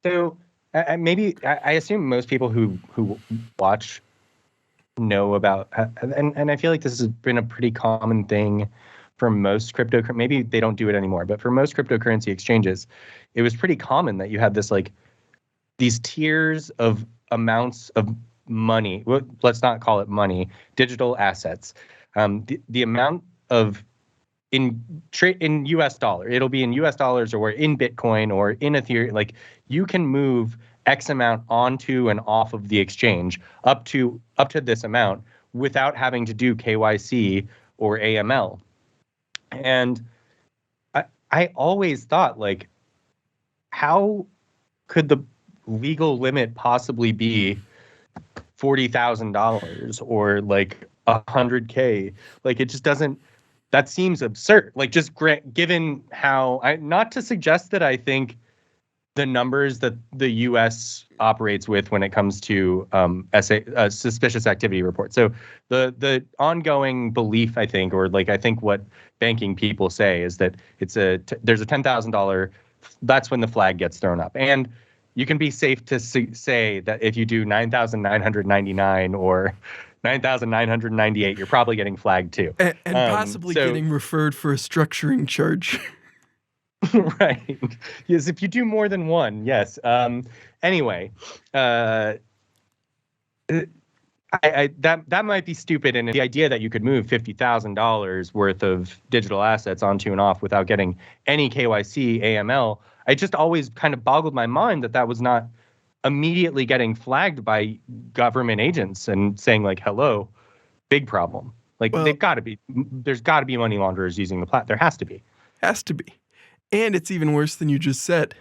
So maybe I assume most people who watch know about, and I feel like this has been a pretty common thing for most crypto. Maybe they don't do it anymore, but for most cryptocurrency exchanges, it was pretty common that you had this like these tiers of amounts of money. Well, let's not call it money, digital assets. The amount of in US dollar, it'll be in US dollars or in Bitcoin or in Ethereum. Like you can move X amount onto and off of the exchange up to this amount without having to do KYC or AML. And I always thought, like, how could the legal limit possibly be $40,000 or like $100K? Like, it just doesn't. That seems absurd. Like, just given how not to suggest that I think the numbers that the U.S. operates with when it comes to suspicious activity reports. So the ongoing belief, I think, or like I think what banking people say is that there's a $10,000. That's when the flag gets thrown up, and you can be safe to say that if you do 9,999 or 9,998, you're probably getting flagged too, and possibly getting referred for a structuring charge. Right. Yes, if you do more than one, yes. Anyway, that might be stupid, and the idea that you could move $50,000 worth of digital assets onto and off without getting any KYC, AML, I just always kind of boggled my mind that was not immediately getting flagged by government agents and saying like, "Hello, big problem." Like, well, there's got to be money launderers using the platform. There has to be. Has to be. And it's even worse than you just said,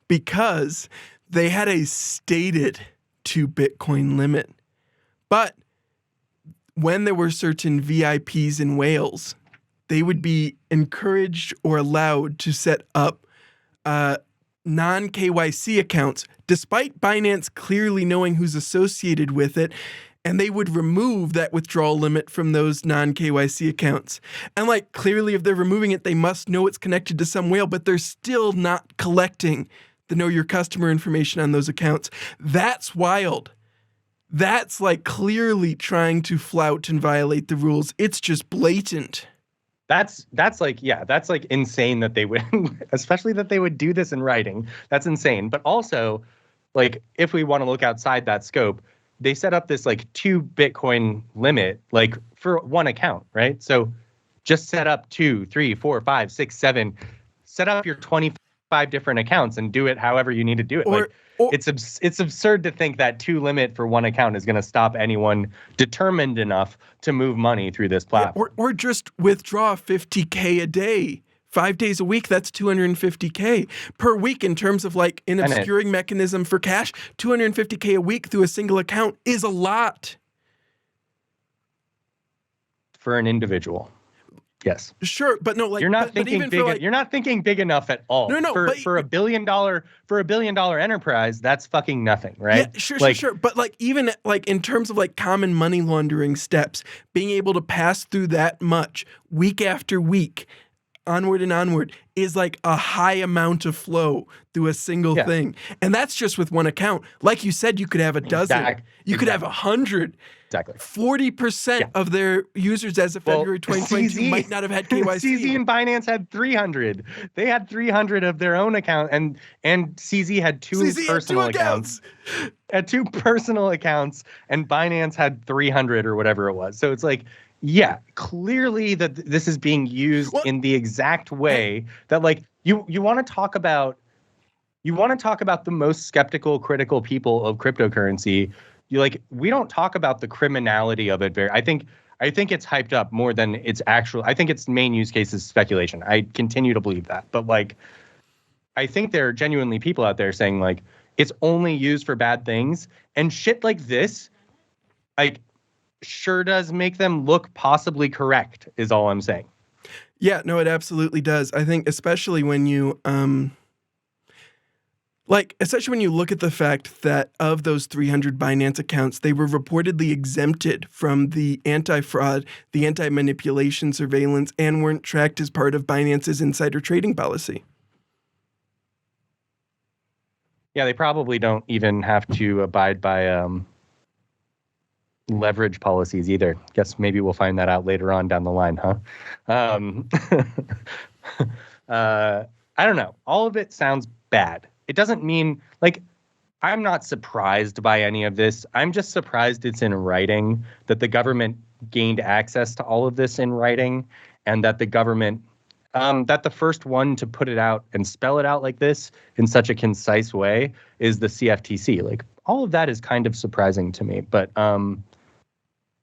because they had a stated 2 Bitcoin limit. But when there were certain VIPs in Wales, they would be encouraged or allowed to set up non-KYC accounts, despite Binance clearly knowing who's associated with it. And they would remove that withdrawal limit from those non-KYC accounts. And like, clearly, if they're removing it, they must know it's connected to some whale, but they're still not collecting the know your customer information on those accounts. That's wild. That's like clearly trying to flout and violate the rules. It's just blatant. That's like insane that they would, especially that they would do this in writing. That's insane. But also, like, if we want to look outside that scope, they set up this like 2 Bitcoin limit, like for one account, right? So just set up 2, 3, 4, 5, 6, 7, set up your 25 different accounts and do it however you need to do it. It's absurd to think that 2 limit for one account is going to stop anyone determined enough to move money through this platform. Or just withdraw $50K a day. 5 days a week, that's $250K per week in terms of like an obscuring mechanism for cash. $250K a week through a single account is a lot. For an individual. Yes. Sure, but no, like you're not thinking big. You're not thinking big enough at all. No, for $1 billion enterprise, that's fucking nothing, right? Yeah, sure. But like even like in terms of like common money laundering steps, being able to pass through that much week after week, onward and onward, is like a high amount of flow through a single thing. And that's just with one account. Like you said, you could have a dozen. You could have 100. Exactly. 40% of their users as of February 2022 might not have had KYC. CZ and Binance had 300. They had 300 of their own account, and CZ had two personal accounts. Had 2 personal accounts, and Binance had 300 or whatever it was. So it's like, yeah, clearly that this is being used in the exact way that, like, you want to talk about the most skeptical, critical people of cryptocurrency. We don't talk about the criminality of it. I think it's hyped up more than its actual. I think its main use case is speculation. I continue to believe that, but like, I think there are genuinely people out there saying like it's only used for bad things, and shit like this, like, sure does make them look possibly correct. Is all I'm saying. Yeah, no, it absolutely does. I think especially when you especially when you look at the fact that of those 300 Binance accounts, they were reportedly exempted from the anti-fraud, the anti-manipulation surveillance, and weren't tracked as part of Binance's insider trading policy. Yeah, they probably don't even have to abide by leverage policies either. Guess maybe we'll find that out later on down the line, huh? Um, I don't know. All of it sounds bad. It doesn't mean like I'm not surprised by any of this. I'm just surprised it's in writing, that the government gained access to all of this in writing, and that the government, that the first one to put it out and spell it out like this in such a concise way is the CFTC. Like all of that is kind of surprising to me. But